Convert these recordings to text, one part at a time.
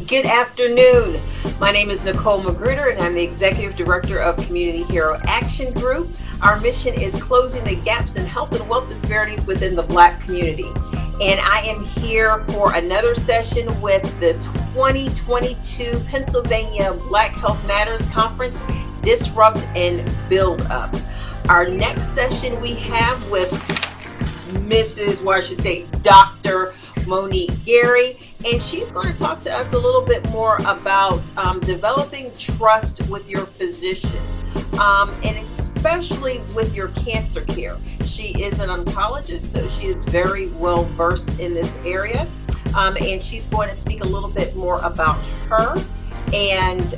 Good afternoon. My name is Nicole McGruder, and I'm the Executive Director of Community Hero Action Group. Our mission is closing the gaps in health and wealth disparities within the Black community. And I am here for another session with the 2022 Pennsylvania Black Health Matters Conference, Disrupt and Build Up. Our next session we have with Dr. Monique Gary, and she's going to talk to us a little bit more about developing trust with your physician, and especially with your cancer care. She is an oncologist, so she is very well versed in this area, and she's going to speak a little bit more about her and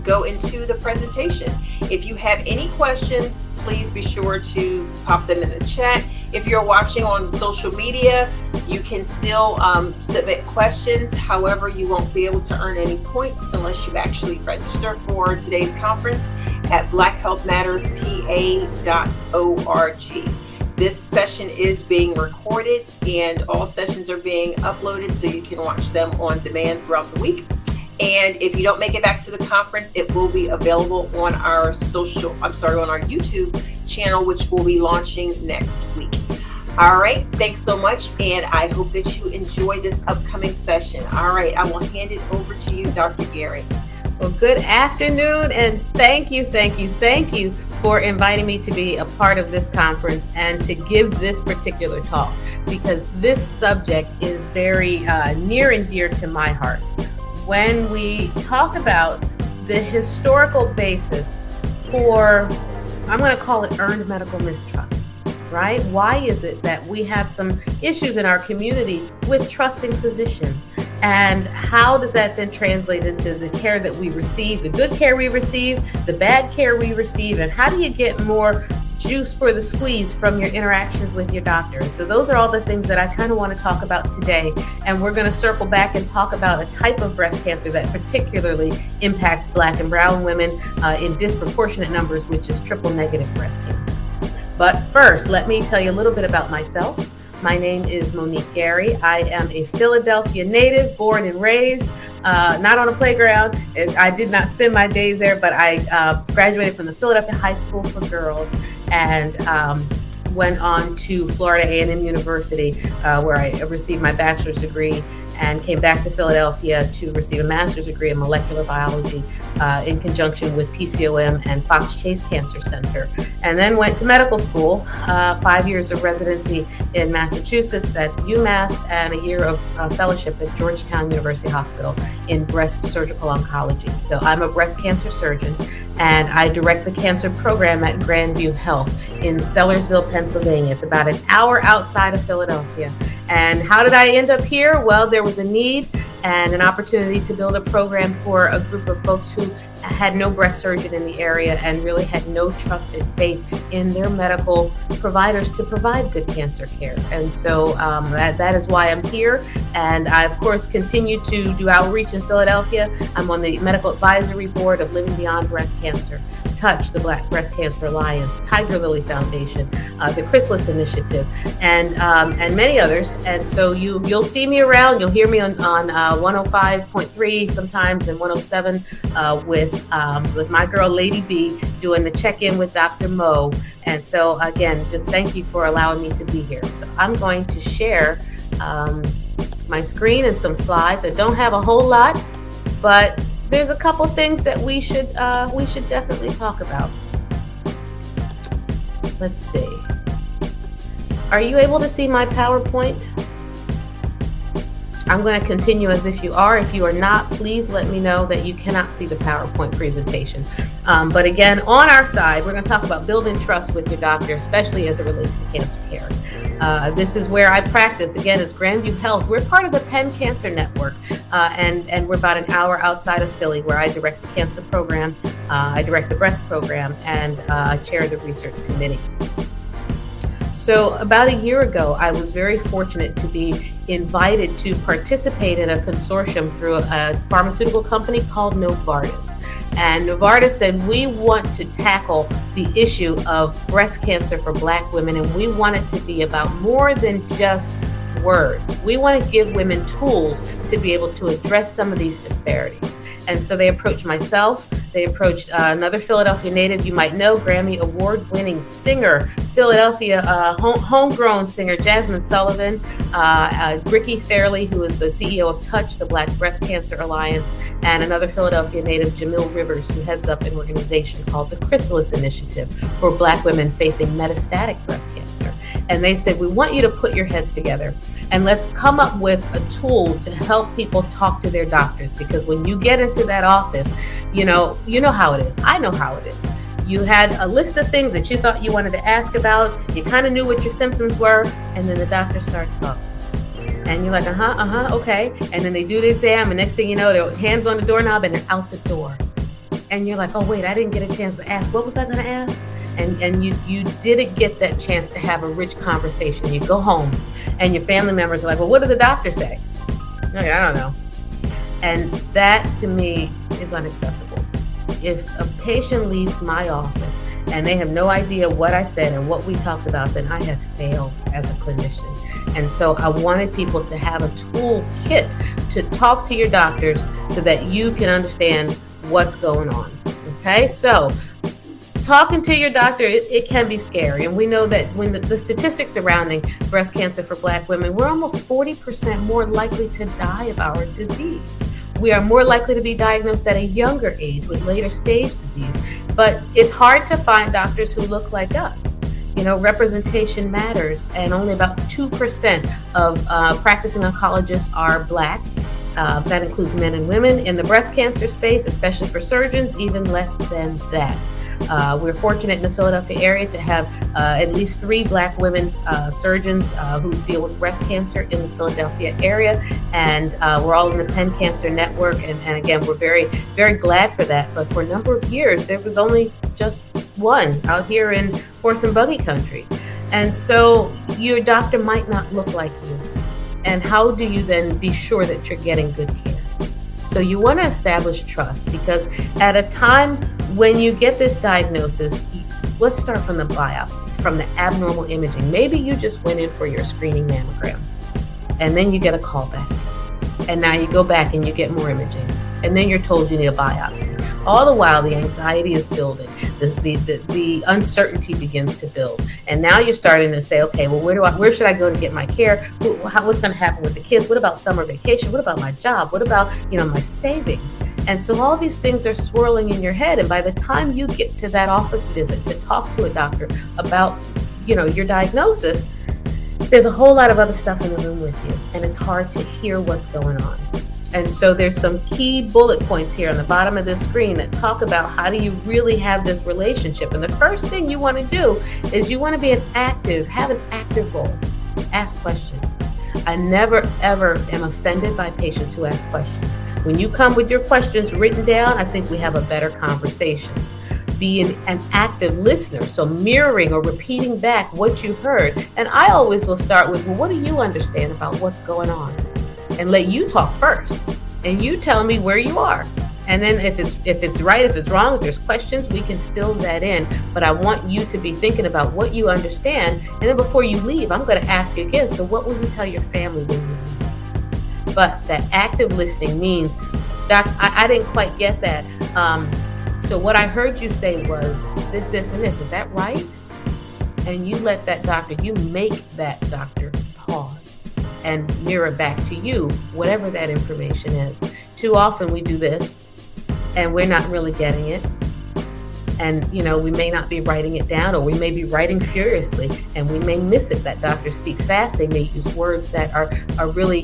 go into the presentation. If you have any questions, please be sure to pop them in the chat. If you're watching on social media, you can still submit questions. However, you won't be able to earn any points unless you actually register for today's conference at blackhealthmatterspa.org. This session is being recorded and all sessions are being uploaded so you can watch them on demand throughout the week. And if you don't make it back to the conference, it will be available on our YouTube channel, which will be launching next week. All right, thanks so much, and I hope that you enjoy this upcoming session. All right, I will hand it over to you, Dr. Gary. Well, good afternoon, and thank you for inviting me to be a part of this conference and to give this particular talk, because this subject is very near and dear to my heart. When we talk about the historical basis for, I'm going to call it earned medical mistrust, right? Why is it that we have some issues in our community with trusting physicians? And how does that then translate into the care that we receive, the good care we receive, the bad care we receive, and how do you get more juice for the squeeze from your interactions with your doctor? And so those are all the things that I kind of want to talk about today. And we're going to circle back and talk about a type of breast cancer that particularly impacts Black and brown women in disproportionate numbers, which is triple negative breast cancer. But first, let me tell you a little bit about myself. My name is Monique Gary. I am a Philadelphia native, born and raised, not on a playground. I did not spend my days there, but I graduated from the Philadelphia High School for Girls and went on to Florida A&M University, where I received my bachelor's degree, and came back to Philadelphia to receive a master's degree in molecular biology in conjunction with PCOM and Fox Chase Cancer Center. And then went to medical school, 5 years of residency in Massachusetts at UMass, and a year of fellowship at Georgetown University Hospital in breast surgical oncology. So I'm a breast cancer surgeon, and I direct the cancer program at Grandview Health in Sellersville, Pennsylvania. It's about an hour outside of Philadelphia. And how did I end up here? Well, there was a need and an opportunity to build a program for a group of folks who had no breast surgeon in the area and really had no trust and faith in their medical providers to provide good cancer care. And so that is why I'm here. And I, of course, continue to do outreach in Philadelphia. I'm on the medical advisory board of Living Beyond Breast Cancer, Touch, the Black Breast Cancer Alliance, Tiger Lily Foundation, the Chrysalis Initiative, and many others. And so you'll see me around. You'll hear me on 105.3 sometimes and 107 with my girl Lady B doing the check-in with Dr. Mo. And so again, just thank you for allowing me to be here. So I'm going to share my screen and some slides. I don't have a whole lot, but there's a couple things that we should definitely talk about. Let's see. Are you able to see my PowerPoint? I'm going to continue as if you are. If you are not, please let me know that you cannot see the PowerPoint presentation. But again, on our side, we're going to talk about building trust with your doctor, especially as it relates to cancer care. This is where I practice. Again, it's Grandview Health. We're part of the Penn Cancer Network, and we're about an hour outside of Philly, where I direct the cancer program, I direct the breast program, and I chair the research committee. So about a year ago, I was very fortunate to be invited to participate in a consortium through a pharmaceutical company called Novartis. And Novartis said, we want to tackle the issue of breast cancer for Black women, and we want it to be about more than just words. We want to give women tools to be able to address some of these disparities. And so they approached myself. They approached another Philadelphia native you might know, Grammy Award-winning singer, Philadelphia homegrown singer Jasmine Sullivan, Ricky Fairley, who is the CEO of Touch, the Black Breast Cancer Alliance, and another Philadelphia native, Jamil Rivers, who heads up an organization called the Chrysalis Initiative for Black women facing metastatic breast cancer. And they said, we want you to put your heads together and let's come up with a tool to help people talk to their doctors. Because when you get into that office, you know how it is. I know how it is. You had a list of things that you thought you wanted to ask about. You kind of knew what your symptoms were. And then the doctor starts talking. And you're like, okay. And then they do the exam. And next thing you know, their hands on the doorknob and they're out the door. And you're like, oh, wait, I didn't get a chance to ask. What was I going to ask? And you didn't get that chance to have a rich conversation. You go home and your family members are like, well, what did the doctor say? You're like, I don't know. And that to me is unacceptable. If a patient leaves my office and they have no idea what I said and what we talked about, then I have failed as a clinician. And so I wanted people to have a toolkit to talk to your doctors so that you can understand what's going on. Okay, so talking to your doctor, it can be scary. And we know that when the statistics surrounding breast cancer for Black women, we're almost 40% more likely to die of our disease. We are more likely to be diagnosed at a younger age with later stage disease. But it's hard to find doctors who look like us. You know, representation matters, and only about 2% of practicing oncologists are Black. That includes men and women in the breast cancer space, especially for surgeons, even less than that. We're fortunate in the Philadelphia area to have at least 3 Black women surgeons who deal with breast cancer in the Philadelphia area. And we're all in the Penn Cancer Network. And again, we're very, very glad for that. But for a number of years, there was only just one out here in horse and buggy country. And so your doctor might not look like you. And how do you then be sure that you're getting good care? So you want to establish trust, because at a time when you get this diagnosis, let's start from the biopsy, from the abnormal imaging. Maybe you just went in for your screening mammogram and then you get a call back. And now you go back and you get more imaging. And then you're told you need a biopsy. All the while, the anxiety is building. The uncertainty begins to build. And now you're starting to say, okay, well, where should I go to get my care? What's going to happen with the kids? What about summer vacation? What about my job? What about, my savings? And so all these things are swirling in your head. And by the time you get to that office visit to talk to a doctor about, your diagnosis, there's a whole lot of other stuff in the room with you. And it's hard to hear what's going on. And so there's some key bullet points here on the bottom of this screen that talk about how do you really have this relationship. And the first thing you want to do is you want to have an active role. Ask questions. I never, ever am offended by patients who ask questions. When you come with your questions written down, I think we have a better conversation. Be an active listener, so mirroring or repeating back what you heard. And I always will start with, well, what do you understand about what's going on? And let you talk first, and you tell me where you are. And then if it's right, if it's wrong, if there's questions, we can fill that in. But I want you to be thinking about what you understand. And then before you leave, I'm going to ask you again, so what will you tell your family when you leave? But that active listening means, Doc, I didn't quite get that. So what I heard you say was this, and this. Is that right? And you let that doctor, you make that doctor pause and mirror back to you whatever that information is. Too often we do this and we're not really getting it. And, we may not be writing it down, or we may be writing furiously and we may miss it. That doctor speaks fast. They may use words that are really,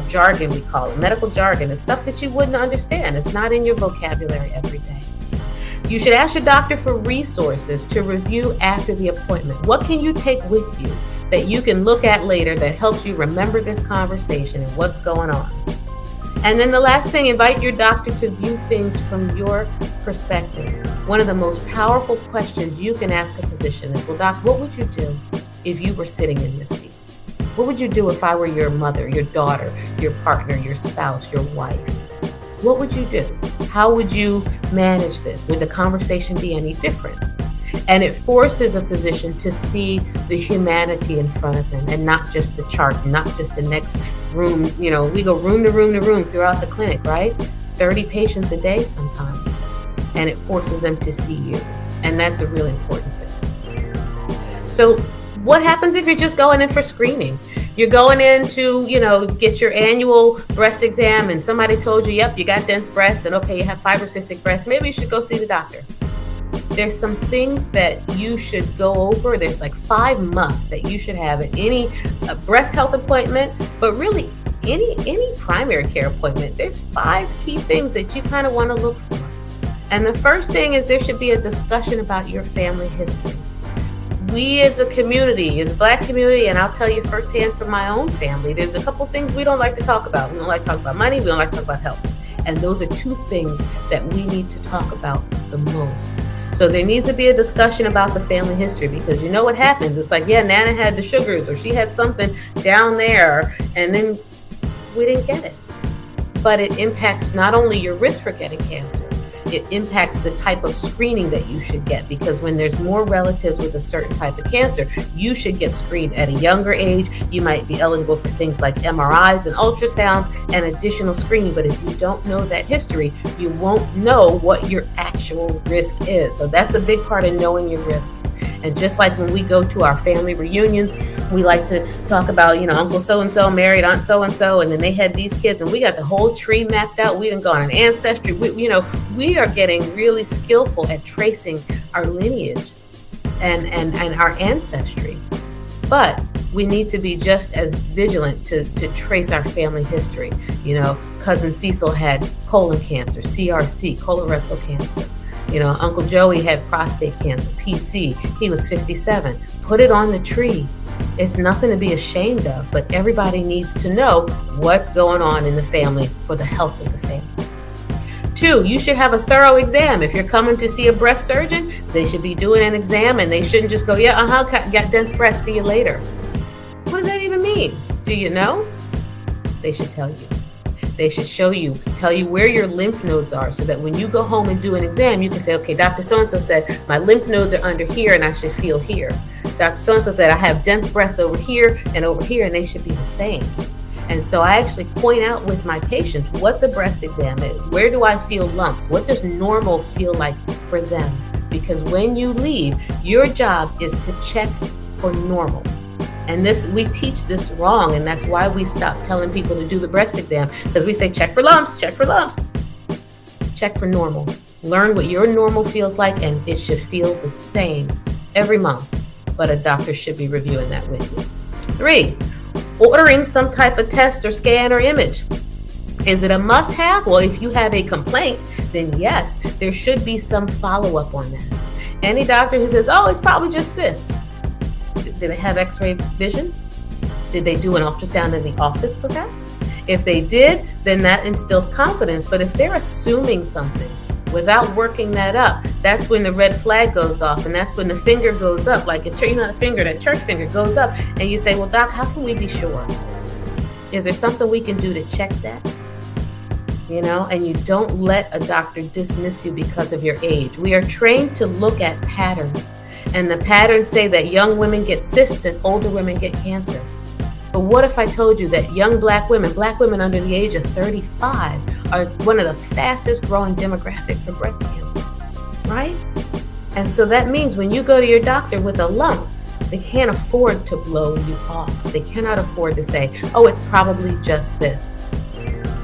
jargon, we call it. Medical jargon is stuff that you wouldn't understand. It's not in your vocabulary every day. You should ask your doctor for resources to review after the appointment. What can you take with you that you can look at later that helps you remember this conversation and what's going on? And then the last thing, invite your doctor to view things from your perspective. One of the most powerful questions you can ask a physician is, well, doc, what would you do if you were sitting in this seat? What would you do if I were your mother, your daughter, your partner, your spouse, your wife? What would you do? How would you manage this? Would the conversation be any different? And it forces a physician to see the humanity in front of them and not just the chart, not just the next room. You know, we go room to room to room throughout the clinic, right? 30 patients a day sometimes. And it forces them to see you. And that's a really important thing. So what happens if you're just going in for screening? You're going in to, get your annual breast exam and somebody told you, yep, you got dense breasts and okay, you have fibrocystic breasts. Maybe you should go see the doctor. There's some things that you should go over. There's like 5 musts that you should have at any breast health appointment, but really any primary care appointment. There's 5 key things that you kind of want to look for. And the first thing is there should be a discussion about your family history. We as a community, as a Black community, and I'll tell you firsthand from my own family, there's a couple things we don't like to talk about. We don't like to talk about money. We don't like to talk about health. And those are 2 things that we need to talk about the most. So there needs to be a discussion about the family history, because you know what happens. It's like, yeah, Nana had the sugars or she had something down there and then we didn't get it. But it impacts not only your risk for getting cancer, it impacts the type of screening that you should get, because when there's more relatives with a certain type of cancer, you should get screened at a younger age. You might be eligible for things like MRIs and ultrasounds and additional screening. But if you don't know that history, you won't know what your actual risk is. So that's a big part of knowing your risk. And just like when we go to our family reunions, we like to talk about, Uncle so-and-so married Aunt so-and-so, and then they had these kids, and we got the whole tree mapped out. We didn't go on an ancestry. We are getting really skillful at tracing our lineage and our ancestry. But we need to be just as vigilant to trace our family history. Cousin Cecil had colon cancer, CRC, colorectal cancer. Uncle Joey had prostate cancer, PC. He was 57. Put it on the tree. It's nothing to be ashamed of, but everybody needs to know what's going on in the family for the health of the family. 2, you should have a thorough exam. If you're coming to see a breast surgeon, they should be doing an exam, and they shouldn't just go, got dense breasts, see you later. What does that even mean? Do you know? They should tell you. They should tell you where your lymph nodes are, so that when you go home and do an exam, you can say, okay, Dr. So-and-so said my lymph nodes are under here and I should feel here. Dr. So-and-so said I have dense breasts over here, and they should be the same. And so I actually point out with my patients what the breast exam is. Where do I feel lumps? What does normal feel like for them? Because when you leave, your job is to check for normal. And we teach this wrong, and that's why we stop telling people to do the breast exam, because we say check for lumps, check for lumps. Check for normal. Learn what your normal feels like, and it should feel the same every month, but a doctor should be reviewing that with you. 3, ordering some type of test or scan or image. Is it a must-have? Well, if you have a complaint, then yes, there should be some follow-up on that. Any doctor who says, it's probably just cysts. Did they have x-ray vision? Did they do an ultrasound in the office perhaps? If they did, then that instills confidence. But if they're assuming something without working that up, that's when the red flag goes off, and that's when the finger goes up, like that church finger goes up, and you say, well, doc, how can we be sure? Is there something we can do to check that? And you don't let a doctor dismiss you because of your age. We are trained to look at patterns. And the patterns say that young women get cysts and older women get cancer. But what if I told you that young black women under the age of 35, are one of the fastest growing demographics for breast cancer, right? And so that means when you go to your doctor with a lump, they can't afford to blow you off. They cannot afford to say, it's probably just this.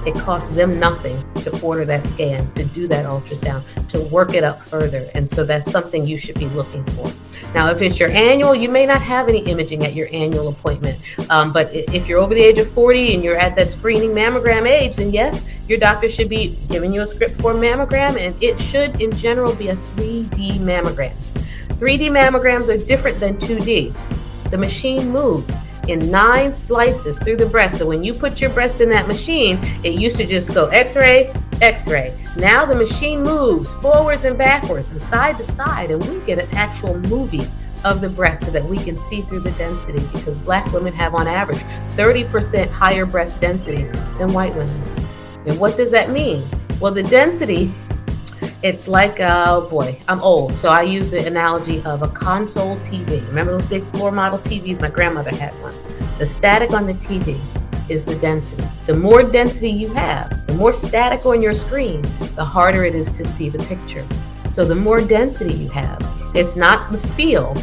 It costs them nothing to order that scan, to do that ultrasound, to work it up further. And so that's something you should be looking for. Now, if it's your annual, you may not have any imaging at your annual appointment. But if you're over the age of 40 and you're at that screening mammogram age, then yes, your doctor should be giving you a script for a mammogram, and it should, in general, be a 3D mammogram. 3D mammograms are different than 2D. The machine moves in 9 slices through the breast. So when you put your breast in that machine, it used to just go x-ray, x-ray. Now the machine moves forwards and backwards and side to side, and we get an actual movie of the breast so that we can see through the density, because black women have on average 30% higher breast density than white women. And what does that mean? Well, the density It's like, oh boy, I'm old, so I use the analogy of a console TV. Remember those big floor model TVs? My grandmother had one. The static on the TV is the density. The more density you have, the more static on your screen, the harder it is to see the picture. So the more density you have, it's not the feel,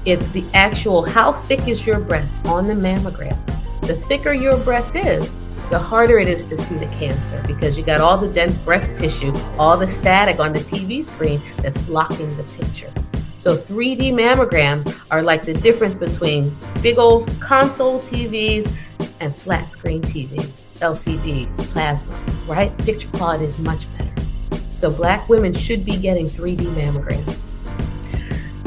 it's the actual how thick is your breast on the mammogram. The thicker your breast is, the harder it is to see the cancer because you got all the dense breast tissue, all the static on the TV screen that's blocking the picture. So 3D mammograms are like the difference between big old console TVs and flat screen TVs, LCDs, plasma, right? Picture quality is much better. So Black women should be getting 3D mammograms.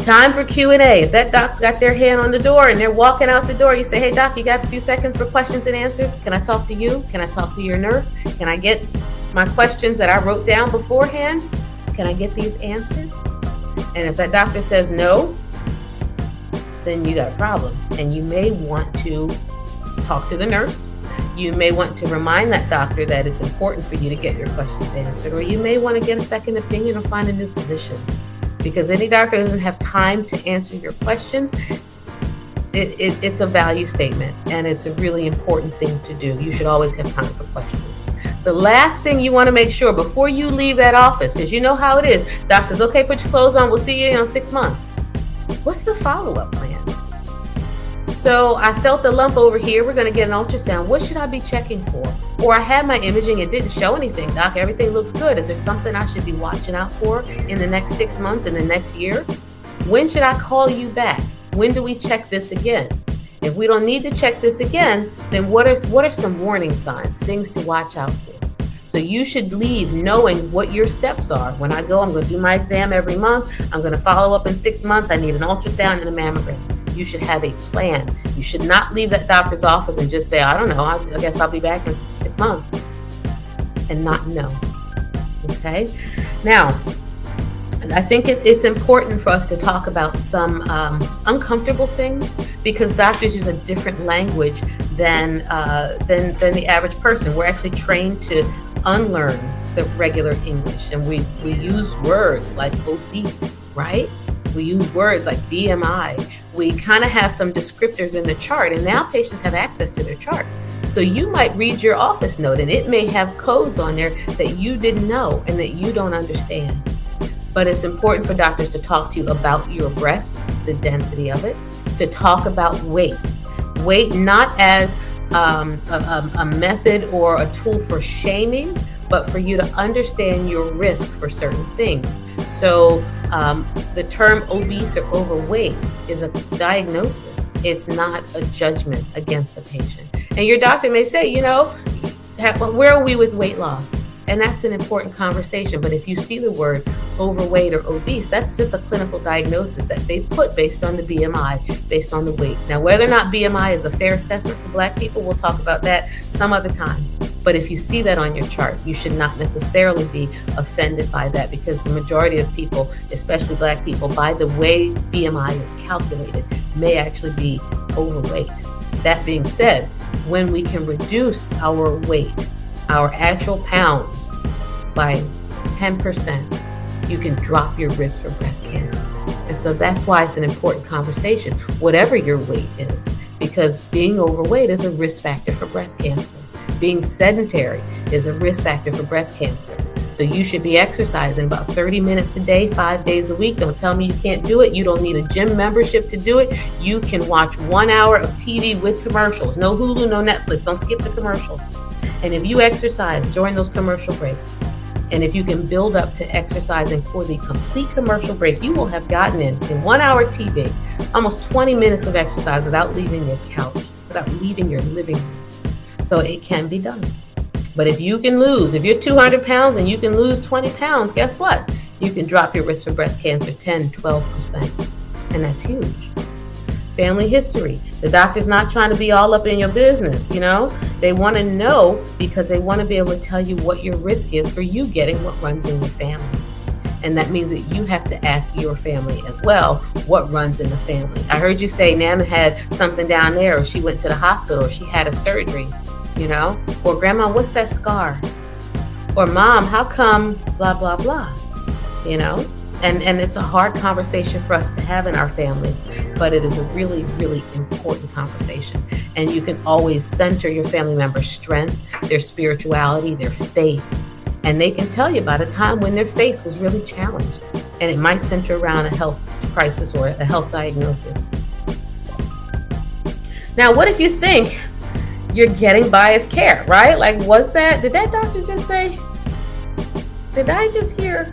Time for Q&A. If that doc's got their hand on the door and they're walking out the door, you say, hey, doc, you got a few seconds for questions and answers? Can I talk to you? Can I talk to your nurse? Can I get my questions that I wrote down beforehand? Can I get these answered? And if that doctor says no, then you got a problem. And you may want to talk to the nurse. You may want to remind that doctor that it's important for you to get your questions answered, or you may want to get a second opinion or find a new physician. Because any doctor doesn't have time to answer your questions, it's a value statement, and it's a really important thing to do. You should always have time for questions. The last thing you want to make sure before you leave that office, because you know how it is, doc says, okay, put your clothes on, we'll see you in 6 months. What's the follow-up plan? So I felt the lump over here, we're going to get an ultrasound. What should I be checking for? Or I had my imaging, it didn't show anything. Doc, everything looks good. Is there something I should be watching out for in the next 6 months, in the next year? When should I call you back? When do we check this again? If we don't need to check this again, then what are some warning signs, things to watch out for? So you should leave knowing what your steps are. When I go, I'm going to do my exam every month. I'm going to follow up in 6 months. I need an ultrasound and a mammogram. You should have a plan. You should not leave that doctor's office and just say, I don't know, I guess I'll be back in 6 months, and not know. Okay? Now, I think it's important for us to talk about some uncomfortable things, because doctors use a different language than the average person. We're actually trained to unlearn the regular English, and we use words like obese, right? We use words like BMI. We kind of have some descriptors in the chart, and now patients have access to their chart. So you might read your office note, and it may have codes on there that you didn't know and that you don't understand. But it's important for doctors to talk to you about your breast, the density of it, to talk about weight. Weight not as a method or a tool for shaming, but for you to understand your risk for certain things. So the term obese or overweight is a diagnosis. It's not a judgment against the patient. And your doctor may say, where are we with weight loss? And that's an important conversation. But if you see the word overweight or obese, that's just a clinical diagnosis that they put based on the BMI, based on the weight. Now, whether or not BMI is a fair assessment for Black people, we'll talk about that some other time. But if you see that on your chart, you should not necessarily be offended by that, because the majority of people, especially Black people, by the way BMI is calculated, may actually be overweight. That being said, when we can reduce our weight, our actual pounds, by 10%, you can drop your risk for breast cancer. And so that's why it's an important conversation, whatever your weight is, because being overweight is a risk factor for breast cancer. Being sedentary is a risk factor for breast cancer. So you should be exercising about 30 minutes a day, 5 days a week. Don't tell me you can't do it. You don't need a gym membership to do it. You can watch 1 hour of TV with commercials. No Hulu, no Netflix. Don't skip the commercials. And if you exercise during those commercial breaks, and if you can build up to exercising for the complete commercial break, you will have gotten in 1 hour TV, almost 20 minutes of exercise without leaving your couch, without leaving your living room. So it can be done. But if you can lose, if you're 200 pounds and you can lose 20 pounds, guess what? You can drop your risk for breast cancer 10, 12%. And that's huge. Family history. The doctor's not trying to be all up in your business, They want to know because they want to be able to tell you what your risk is for you getting what runs in your family. And that means that you have to ask your family as well what runs in the family. I heard you say Nana had something down there, or she went to the hospital, or she had a surgery, Or grandma, what's that scar? Or mom, how come blah, blah, blah? you know? And it's a hard conversation for us to have in our families, but it is a really, really important conversation. And you can always center your family member's strength, their spirituality, their faith. And they can tell you about a time when their faith was really challenged. And it might center around a health crisis or a health diagnosis. Now, what if you think you're getting biased care, right? Like, did that doctor just say, did I just hear?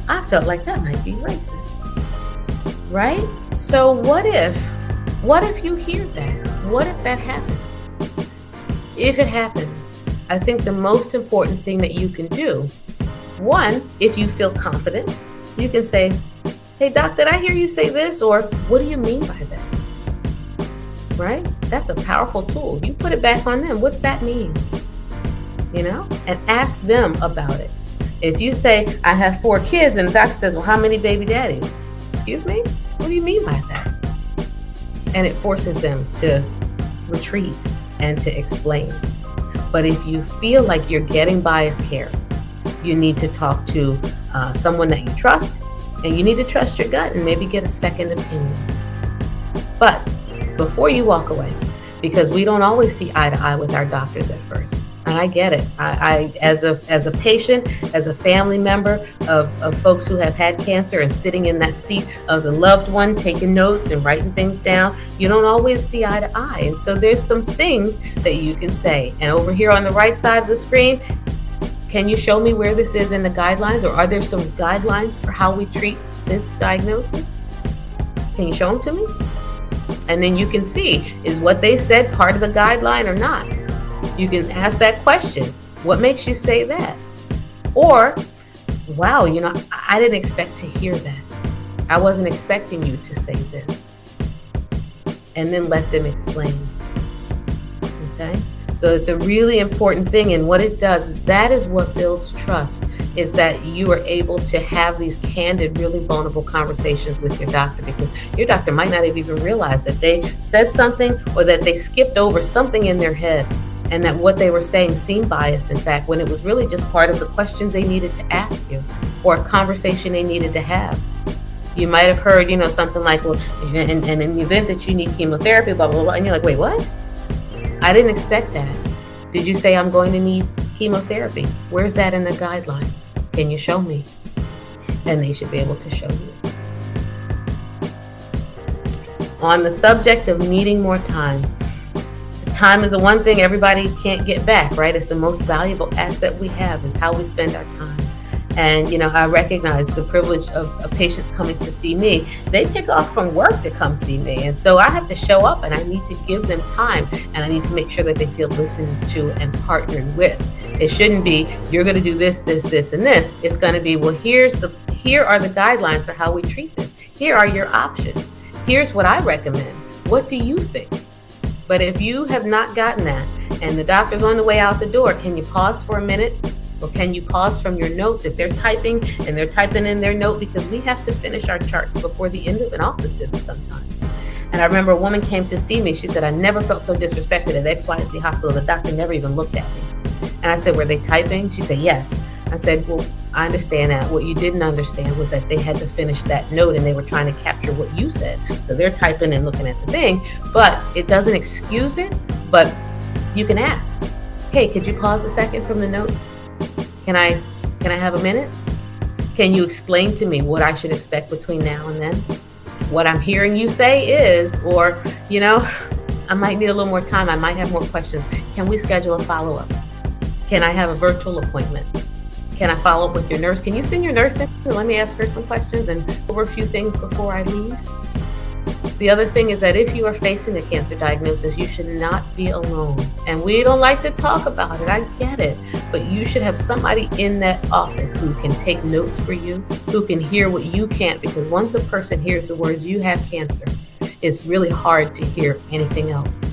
I felt like that might be racist, right? So what if you hear that? What if that happens? If it happens, I think the most important thing that you can do, one, if you feel confident, you can say, hey, doc, did I hear you say this? Or what do you mean by that? Right? That's a powerful tool. You put it back on them. What's that mean? And ask them about it. If you say, I have 4 kids, and the doctor says, well, how many baby daddies? Excuse me? What do you mean by that? And it forces them to retreat and to explain. But if you feel like you're getting biased care, you need to talk to someone that you trust, and you need to trust your gut and maybe get a second opinion. But before you walk away, because we don't always see eye to eye with our doctors at first. And I get it. I as a patient, as a family member of folks who have had cancer and sitting in that seat of the loved one, taking notes and writing things down, you don't always see eye to eye. And so there's some things that you can say. And over here on the right side of the screen, can you show me where this is in the guidelines, or are there some guidelines for how we treat this diagnosis? Can you show them to me? And then you can see, is what they said part of the guideline or not? You can ask that question. What makes you say that? Or, wow, I didn't expect to hear that. I wasn't expecting you to say this. And then let them explain. Okay? So it's a really important thing. And what it does is that is what builds trust. It's that you are able to have these candid, really vulnerable conversations with your doctor, because your doctor might not have even realized that they said something or that they skipped over something in their head, and that what they were saying seemed biased, in fact, when it was really just part of the questions they needed to ask you or a conversation they needed to have. You might have heard, something like, well, and in the event that you need chemotherapy, blah, blah, blah. And you're like, wait, what? I didn't expect that. Did you say I'm going to need chemotherapy? Where's that in the guidelines? Can you show me? And they should be able to show you. On the subject of needing more time, time is the one thing everybody can't get back, right? It's the most valuable asset we have, is how we spend our time. And, I recognize the privilege of patients coming to see me. They take off from work to come see me. And so I have to show up, and I need to give them time, and I need to make sure that they feel listened to and partnered with. It shouldn't be, you're going to do this, this, this, and this. It's going to be, well, here are the guidelines for how we treat this. Here are your options. Here's what I recommend. What do you think? But if you have not gotten that, and the doctor's on the way out the door, can you pause for a minute? Or can you pause from your notes if they're typing and they're typing in their note, because we have to finish our charts before the end of an office visit sometimes. And I remember a woman came to see me. She said, I never felt so disrespected at XYZ hospital. The doctor never even looked at me. And I said, were they typing? She said, yes. I said, well, I understand that. What you didn't understand was that they had to finish that note, and they were trying to capture what you said. So they're typing and looking at the thing, but it doesn't excuse it. But you can ask, hey, could you pause a second from the notes? Can I have a minute? Can you explain to me what I should expect between now and then? What I'm hearing you say is, or, I might need a little more time. I might have more questions. Can we schedule a follow-up? Can I have a virtual appointment? Can I follow up with your nurse? Can you send your nurse in and let me ask her some questions and go over a few things before I leave? The other thing is that if you are facing a cancer diagnosis, you should not be alone. And we don't like to talk about it. I get it. But you should have somebody in that office who can take notes for you, who can hear what you can't, because once a person hears the words, you have cancer, it's really hard to hear anything else.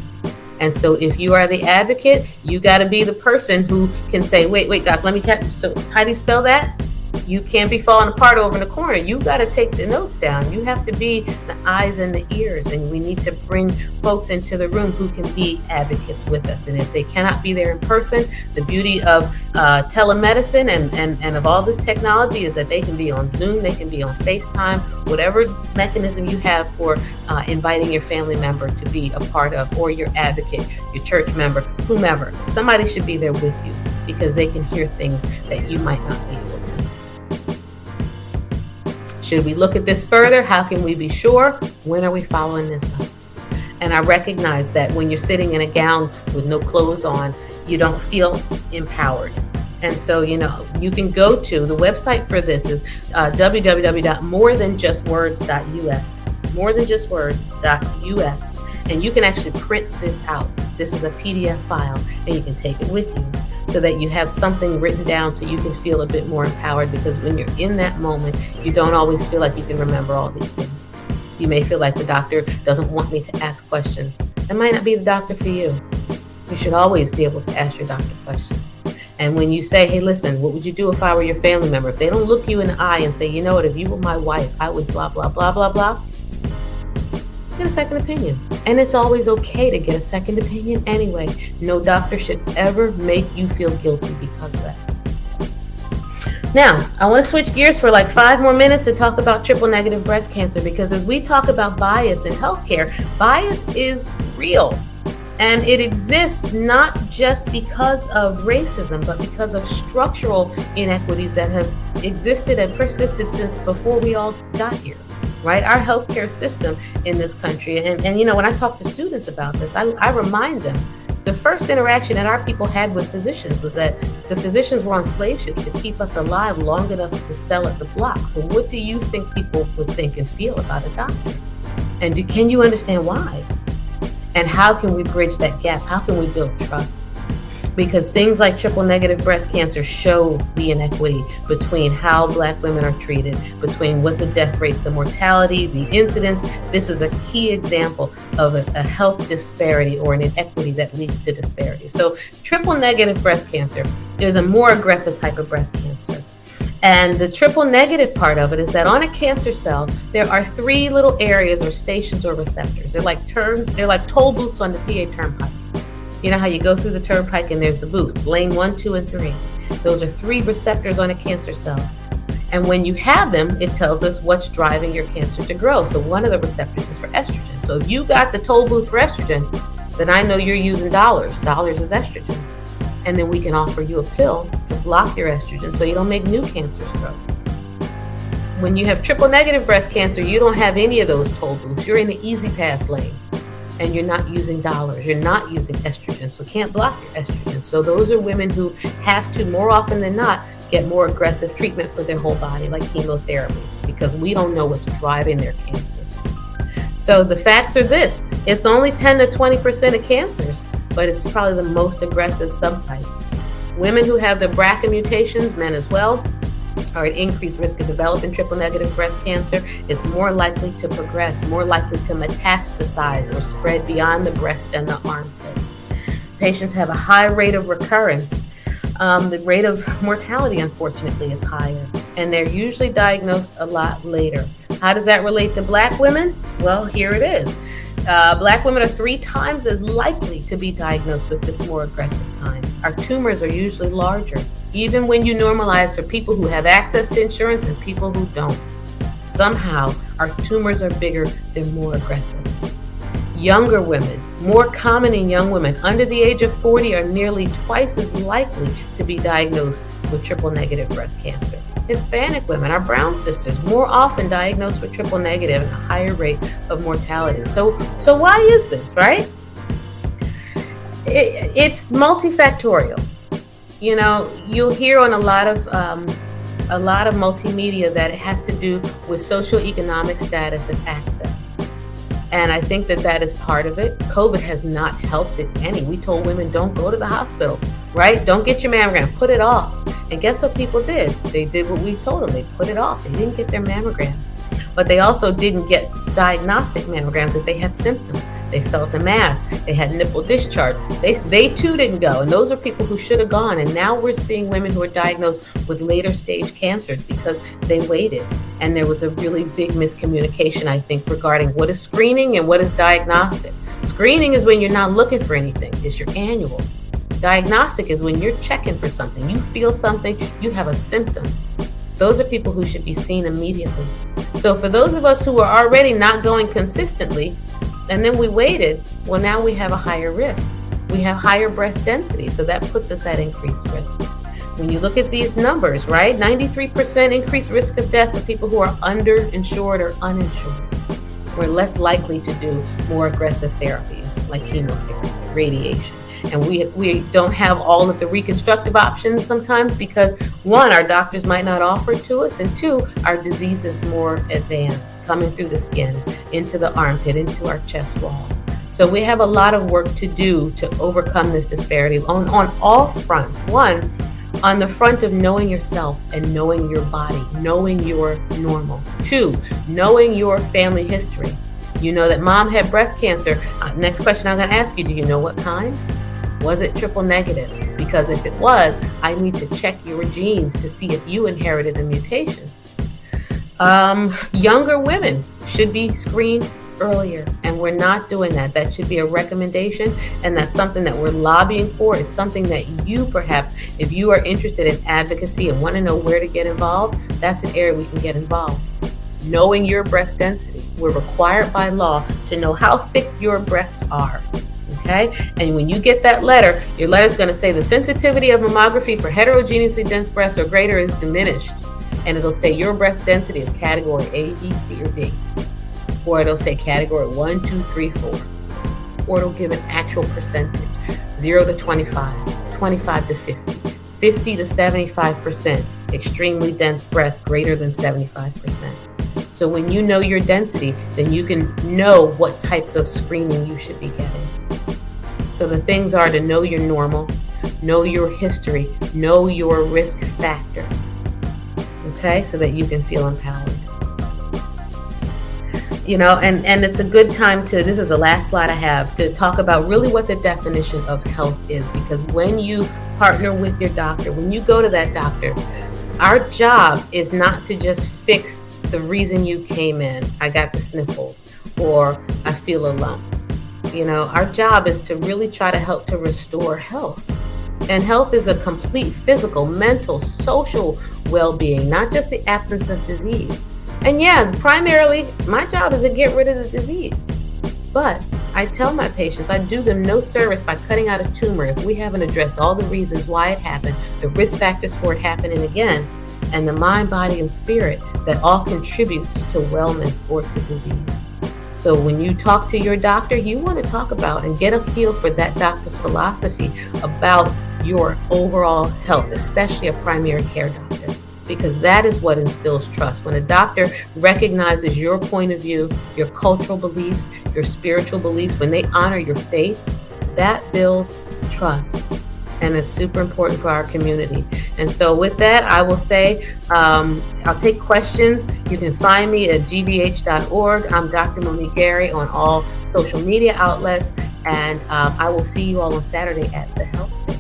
And so if you are the advocate, you got to be the person who can say, wait, doc, let me catch. So how do you spell that? You can't be falling apart over in the corner. You got to take the notes down. You have to be the eyes and the ears, and we need to bring folks into the room who can be advocates with us. And if they cannot be there in person, the beauty of telemedicine and of all this technology is that they can be on Zoom, they can be on FaceTime, whatever mechanism you have for inviting your family member to be a part of, or your advocate, your church member, whomever. Somebody should be there with you because they can hear things that you might not be able to. Should we look at this further? How can we be sure? When are we following this up? And I recognize that when you're sitting in a gown with no clothes on, you don't feel empowered. And so, you can go to the website for this is www.morethanjustwords.us, morethanjustwords.us. And you can actually print this out. This is a PDF file, and you can take it with you so that you have something written down so you can feel a bit more empowered, because when you're in that moment, you don't always feel like you can remember all these things. You may feel like the doctor doesn't want me to ask questions. That might not be the doctor for you. You should always be able to ask your doctor questions. And when you say, hey, listen, what would you do if I were your family member? If they don't look you in the eye and say, you know what, if you were my wife, I would blah, blah, blah, blah, blah. Get a second opinion. And it's always okay to get a second opinion anyway. No doctor should ever make you feel guilty because of that. Now, I want to switch gears for like 5 more minutes to talk about triple negative breast cancer, because as we talk about bias in healthcare, bias is real. And it exists not just because of racism, but because of structural inequities that have existed and persisted since before we all got here, right? Our healthcare system in this country, and when I talk to students about this, I remind them the first interaction that our people had with physicians was that the physicians were on slave ships to keep us alive long enough to sell at the block. So what do you think people would think and feel about a doctor? And can you understand why? And how can we bridge that gap? How can we build trust? Because things like triple negative breast cancer show the inequity between how Black women are treated, between what the death rates, the mortality, the incidence. This is a key example of a health disparity or an inequity that leads to disparity. So triple negative breast cancer is a more aggressive type of breast cancer. And the triple negative part of it is that on a cancer cell, there are 3 little areas or stations or receptors. They're like toll booths on the PA Turnpike. You know how you go through the turnpike and there's the booths, lane 1, 2, and 3. Those are 3 receptors on a cancer cell. And when you have them, it tells us what's driving your cancer to grow. So one of the receptors is for estrogen. So if you got the toll booth for estrogen, then I know you're using dollars. Dollars is estrogen. And then we can offer you a pill to block your estrogen so you don't make new cancers grow. When you have triple negative breast cancer, you don't have any of those toll booths. You're in the easy pass lane. And you're not using dollars, you're not using estrogen, so can't block your estrogen. So those are women who have to, more often than not, get more aggressive treatment for their whole body, like chemotherapy, because we don't know what's driving their cancers. So the facts are this: it's only 10 to 20% of cancers, but it's probably the most aggressive subtype. Women who have the BRCA mutations, men as well, are at increased risk of developing triple negative breast cancer. It's more likely to progress, more likely to metastasize or spread beyond the breast and the armpit. Patients have a high rate of recurrence. The rate of mortality, unfortunately, is higher, and they're usually diagnosed a lot later. How does that relate to Black women? Well, here it is. Black women are 3 times as likely to be diagnosed with this more aggressive kind. Our tumors are usually larger, even when you normalize for people who have access to insurance and people who don't. Somehow, our tumors are bigger, they're more aggressive. Younger women, more common in young women under the age of 40, are nearly twice as likely to be diagnosed with triple negative breast cancer. Hispanic women, our brown sisters, more often diagnosed with triple negative and a higher rate of mortality. So why is this, right? It's multifactorial. You'll hear on a lot of multimedia that it has to do with socioeconomic status and access. And I think that is part of it. COVID has not helped it any. We told women, don't go to the hospital, right? Don't get your mammogram, put it off. And guess what people did? They did what we told them. They put it off. They didn't get their mammograms. But they also didn't get diagnostic mammograms if they had symptoms. They felt a mass. They had nipple discharge. They too didn't go. And those are people who should have gone. And now we're seeing women who are diagnosed with later stage cancers because they waited. And there was a really big miscommunication, I think, regarding what is screening and what is diagnostic. Screening is when you're not looking for anything. It's your annual. Diagnostic is when you're checking for something. You feel something, you have a symptom. Those are people who should be seen immediately. So for those of us who are already not going consistently, and then we waited, well, now we have a higher risk. We have higher breast density, so that puts us at increased risk. When you look at these numbers, right, 93% increased risk of death for people who are underinsured or uninsured. We're less likely to do more aggressive therapies like chemotherapy, radiation. And we don't have all of the reconstructive options sometimes because, one, our doctors might not offer it to us, and two, our disease is more advanced, coming through the skin, into the armpit, into our chest wall. So we have a lot of work to do to overcome this disparity on all fronts. One, on the front of knowing yourself and knowing your body, knowing your normal. Two, knowing your family history. You know that mom had breast cancer. Next question I'm going to ask you, do you know what kind? Was it triple negative? Because if it was, I need to check your genes to see if you inherited a mutation. Younger women should be screened earlier, and we're not doing that. That should be a recommendation, and that's something that we're lobbying for. It's something that you, perhaps, if you are interested in advocacy and want to know where to get involved, that's an area we can get involved. Knowing your breast density. We're required by law to know how thick your breasts are. Okay? And when you get that letter, your letter's going to say the sensitivity of mammography for heterogeneously dense breasts or greater is diminished. And it'll say your breast density is category A, B, C, or D. Or it'll say category 1, 2, 3, 4. Or it'll give an actual percentage. 0 to 25, 25 to 50, 50 to 75%. Extremely dense breasts greater than 75%. So when you know your density, then you can know what types of screening you should be getting. So the things are to know your normal, know your history, know your risk factors, okay, so that you can feel empowered. You know, and it's a good time to, this is the last slide I have, to talk about really what the definition of health is. Because when you partner with your doctor, when you go to that doctor, our job is not to just fix the reason you came in. I got the sniffles, or I feel a lump. You know, our job is to really try to help to restore health. And health is a complete physical, mental, social well-being, not just the absence of disease. And yeah, primarily, my job is to get rid of the disease. But I tell my patients, I do them no service by cutting out a tumor if we haven't addressed all the reasons why it happened, the risk factors for it happening again, and the mind, body, and spirit that all contributes to wellness or to disease. So when you talk to your doctor, you want to talk about and get a feel for that doctor's philosophy about your overall health, especially a primary care doctor, because that is what instills trust. When a doctor recognizes your point of view, your cultural beliefs, your spiritual beliefs, when they honor your faith, that builds trust. And it's super important for our community. And so with that, I will say, I'll take questions. You can find me at gbh.org. I'm Dr. Monique Gary on all social media outlets. And I will see you all on Saturday at the Health Fair.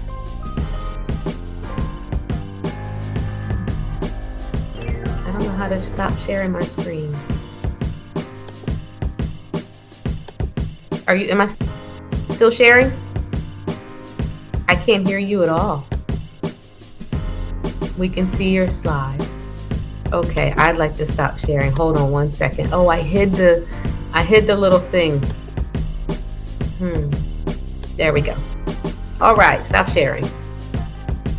I don't know how to stop sharing my screen. Am I still sharing? I can't hear you at all. We can see your slide. Okay, I'd like to stop sharing. Hold on one second. Oh, I hid the little thing. There we go. All right, stop sharing.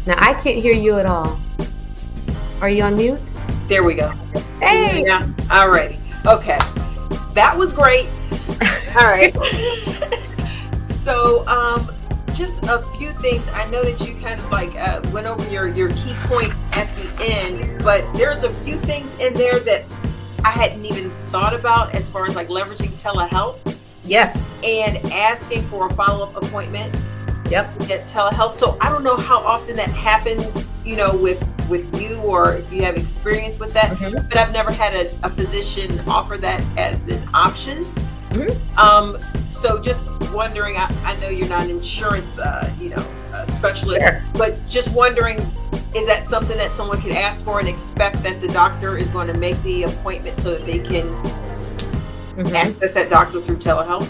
Now I can't hear you at all. Are you on mute? There we go. Hey. Yeah. Alrighty. Okay. That was great. All right. So, just a few things. I know that you kind of like went over your key points at the end, but there's a few things in there that I hadn't even thought about as far as like leveraging telehealth. Yes. And asking for a follow-up appointment. Yep. At telehealth. So I don't know how often that happens, you know, with you, or if you have experience with that, but I've never had a physician offer that as an option. So just wondering, I know you're not an insurance, specialist, Sure. but just wondering, is that something that someone could ask for and expect that the doctor is going to make the appointment so that they can Mhm. access that doctor through telehealth?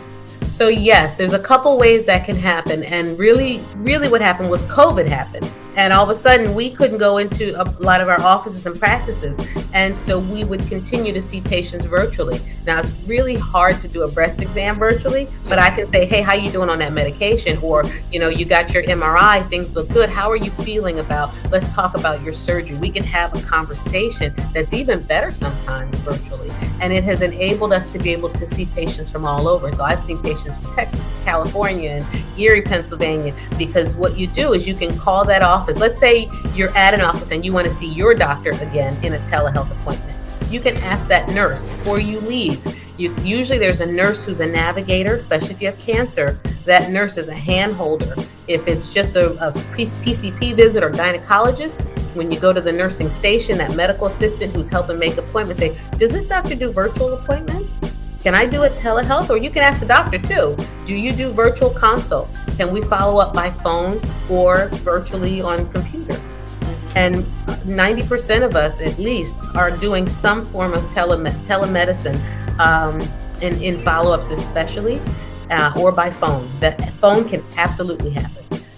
So yes, there's a couple ways that can happen. And really, really what happened was COVID happened. And all of a sudden we couldn't go into a lot of our offices and practices. And so we would continue to see patients virtually. Now it's really hard to do a breast exam virtually, but I can say, hey, how you doing on that medication? Or, you got your MRI, things look good. How are you feeling about, let's talk about your surgery. We can have a conversation that's even better sometimes virtually. And it has enabled us to be able to see patients from all over. So I've seen patients from Texas, California, and Erie, Pennsylvania, because what you do is you can call that office. Let's say you're at an office and you want to see your doctor again in a telehealth appointment. You can ask that nurse before you leave. Usually there's a nurse who's a navigator, especially if you have cancer. That nurse is a hand holder. If it's just a PCP visit or gynecologist, when you go to the nursing station, that medical assistant who's helping make appointments, say, does this doctor do virtual appointments? Can I do it telehealth? Or you can ask the doctor too. Do you do virtual consults? Can we follow up by phone or virtually on computer? And 90% of us, at least, are doing some form of telemedicine in follow-ups, especially, or by phone. That phone can absolutely happen.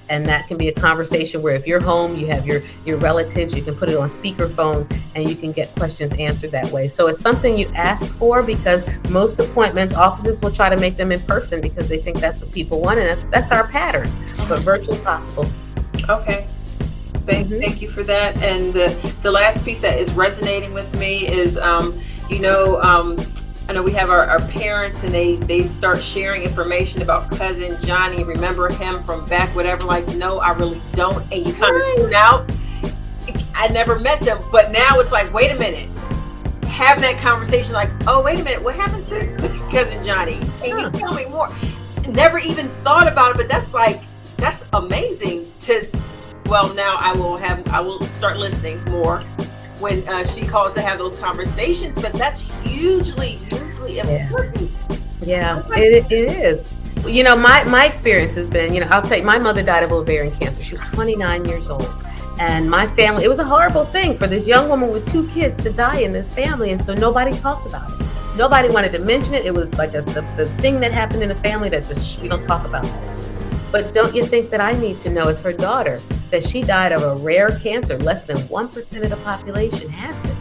And that can be a conversation where if you're home, you have your relatives, you can put it on speakerphone and you can get questions answered that way. So it's something you ask for, because most appointments, offices will try to make them in person because they think that's what people want, and that's our pattern. But virtual possible. Okay. Thank you for that. And the last piece that is resonating with me is, I know we have our parents, and they start sharing information about cousin Johnny. Remember him from back, whatever? Like, no, I really don't. And you kind of tune out. I never met them, but now it's like, wait a minute. Having that conversation, like, oh, wait a minute, what happened to cousin Johnny? Can you tell me more? Never even thought about it, but that's amazing. Well, now I will start listening more when she calls to have those conversations, but that's hugely important. Yeah, it is. My experience has been, I'll tell you, my mother died of ovarian cancer. She was 29 years old. And my family, it was a horrible thing for this young woman with 2 kids to die in this family. And so nobody talked about it. Nobody wanted to mention it. It was like the thing that happened in the family that just, we don't talk about that. But don't you think that I need to know, as her daughter, that she died of a rare cancer? Less than 1% of the population has it.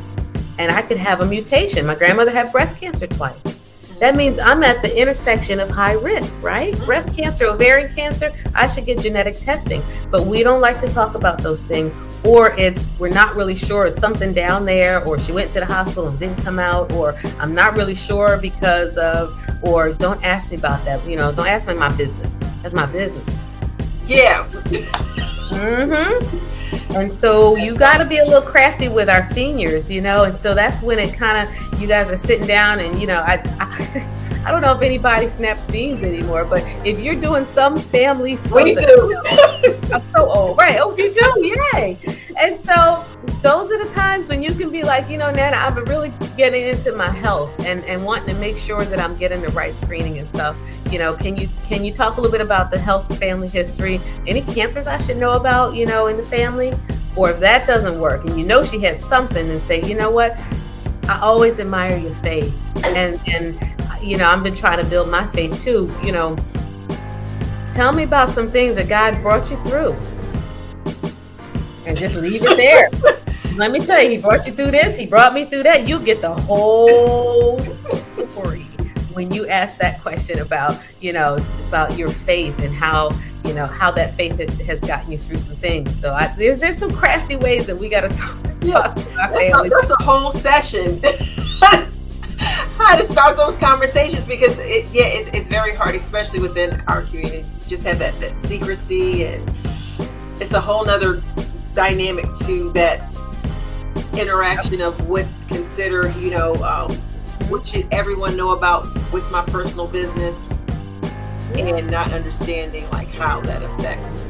And I could have a mutation. My grandmother had breast cancer twice. That means I'm at the intersection of high risk, right? Breast cancer, ovarian cancer, I should get genetic testing. But we don't like to talk about those things. Or we're not really sure, it's something down there, or she went to the hospital and didn't come out, or I'm not really sure because of, or don't ask me about that. Don't ask me my business. That's my business. Yeah. And so you got to be a little crafty with our seniors, and so that's when it kind of, you guys are sitting down and, I don't know if anybody snaps beans anymore, but if you're doing some family something. We do. I'm so old. Right. Oh, you do? Yay. And so those are the times when you can be like, Nana, I've been really getting into my health and wanting to make sure that I'm getting the right screening and stuff. Can you talk a little bit about the health family history? Any cancers I should know about, in the family? Or if that doesn't work and she had something, and say, you know what? I always admire your faith. And I've been trying to build my faith too. Tell me about some things that God brought you through. And just leave it there. Let me tell you, He brought you through this, He brought me through that. You get the whole story when you ask that question about your faith and how that faith has gotten you through some things. So there's some crafty ways that we got to talk to our family. That's a whole session. How to start those conversations, because it's very hard, especially within our community. Just have that secrecy, and it's a whole nother dynamic to that interaction of what's considered, what should everyone know about what's my personal business, and not understanding like how that affects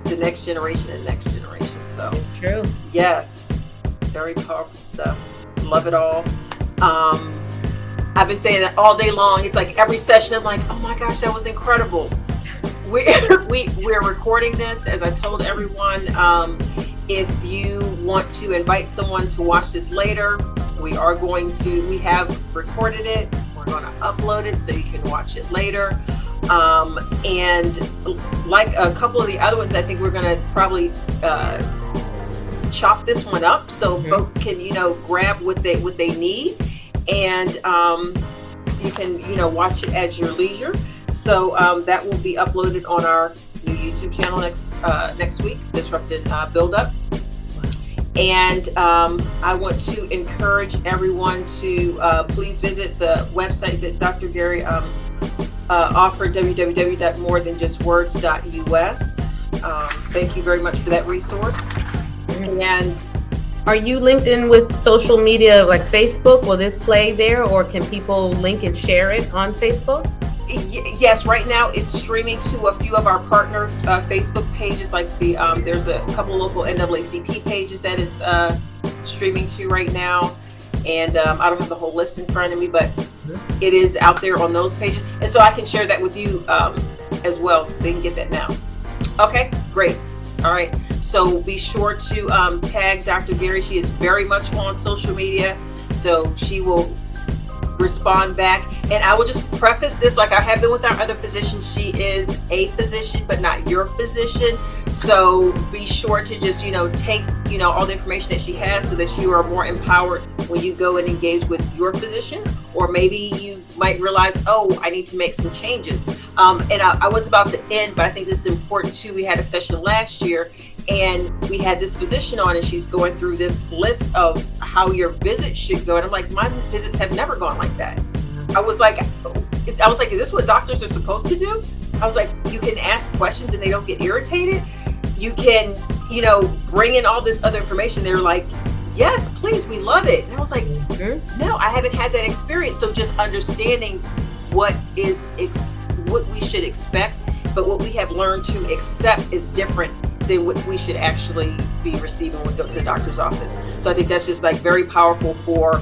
the next generation and next generation. So it's true. Yes, very powerful stuff. Love it all. I've been saying that all day long. It's like every session I'm like, oh my gosh, that was incredible. We're recording this, as I told everyone. If you want to invite someone to watch this later, we have recorded it. We're going to upload it so you can watch it later. And like a couple of the other ones, I think we're going to probably chop this one up so folks can, grab what they need, and you can, watch it at your leisure. So that will be uploaded on our new YouTube channel next week, Disrupted Build Up. And I want to encourage everyone to please visit the website that Dr. Gary offered, www.morethanjustwords.us. Thank you very much for that resource. And are you linked in with social media like Facebook? Will this play there, or can people link and share it on Facebook? Yes, right now it's streaming to a few of our partner Facebook pages, like there's a couple local NAACP pages that it's streaming to right now, and I don't have the whole list in front of me, but it is out there on those pages, and so I can share that with you as well. They can get that now. Okay, great. All right, so be sure to tag Dr. Gary. She is very much on social media, so she will respond back. And I will just preface this like I have been with our other physicians. She is a physician, but not your physician. So be sure to just, take, all the information that she has so that you are more empowered when you go and engage with your physician. Or maybe you might realize, oh, I need to make some changes. And I was about to end, but I think this is important too. We had a session last year and we had this physician on, and she's going through this list of how your visits should go. And I'm like, my visits have never gone like that. I was like, is this what doctors are supposed to do? I was like, you can ask questions and they don't get irritated. You can, bring in all this other information. They're like, yes, please, we love it. And I was like, no, I haven't had that experience. So just understanding what we should expect, but what we have learned to accept is different than what we should actually be receiving when we go to the doctor's office. So I think that's just like very powerful for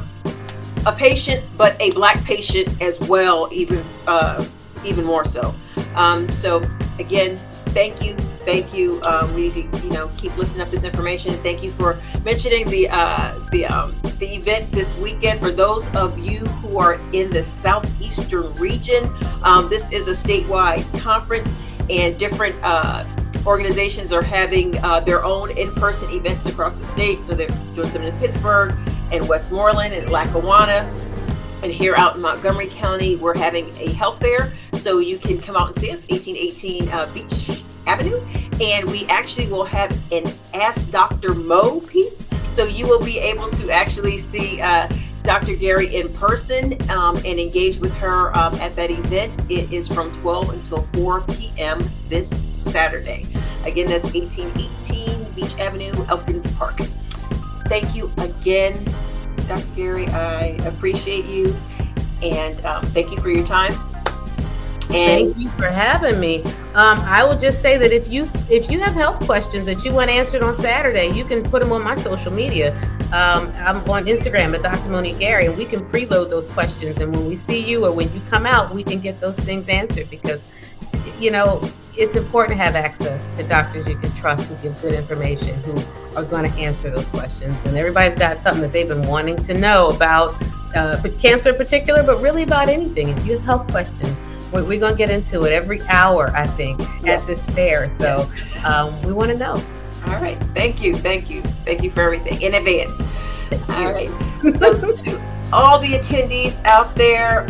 a patient, but a Black patient as well, even more so. So again, thank you. We need to, keep lifting up this information. Thank you for mentioning the event this weekend. For those of you who are in the southeastern region, this is a statewide conference, and different organizations are having their own in-person events across the state. So they're doing some in Pittsburgh and Westmoreland and Lackawanna. And here out in Montgomery County, we're having a health fair. So you can come out and see us, 1818 Beach Avenue. And we actually will have an Ask Dr. Mo piece. So you will be able to actually see Dr. Gary in person and engage with her at that event. It is from 12 until 4 p.m. this Saturday. Again, that's 1818 Beach Avenue, Elkins Park. Thank you again, Dr. Gary. I appreciate you, and thank you for your time. And thank you for having me. I will just say that if you have health questions that you want answered on Saturday, you can put them on my social media. I'm on Instagram at Dr. Monique Gary, and we can preload those questions. And when we see you or when you come out, we can get those things answered, because, it's important to have access to doctors you can trust, who give good information, who are going to answer those questions. And everybody's got something that they've been wanting to know about cancer in particular, but really about anything. If you have health questions, we're going to get into it every hour, I think, at this fair. So we want to know. All right. Thank you. Thank you for everything in advance. All right. So to all the attendees out there,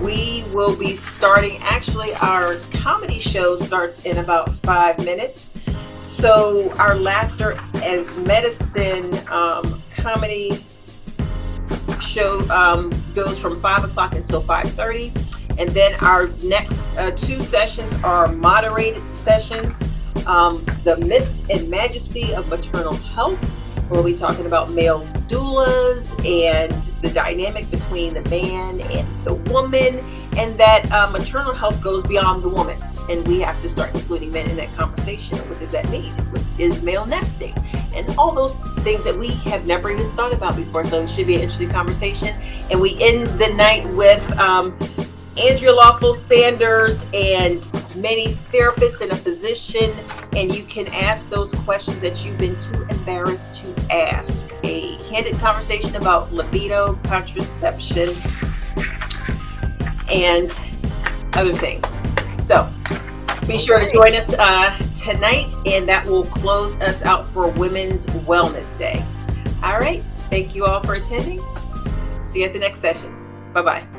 we will be starting, actually our comedy show starts in about 5 minutes. So our Laughter as Medicine comedy show goes from 5 o'clock until 5:30. And then our next 2 sessions are moderated sessions. The Myths and Majesty of Maternal Health. We'll be talking about male doulas and the dynamic between the man and the woman, and that maternal health goes beyond the woman. and we have to start including men in that conversation. What does that mean? What is male nesting? And all those things that we have never even thought about before. So it should be an interesting conversation. And we end the night with Andrea Lawful Sanders and many therapists and a physician, and you can ask those questions that you've been too embarrassed to ask. A candid conversation about libido, contraception, and other things. So be sure to join us tonight, and that will close us out for Women's Wellness Day. All right. Thank you all for attending. See you at the next session. Bye-bye.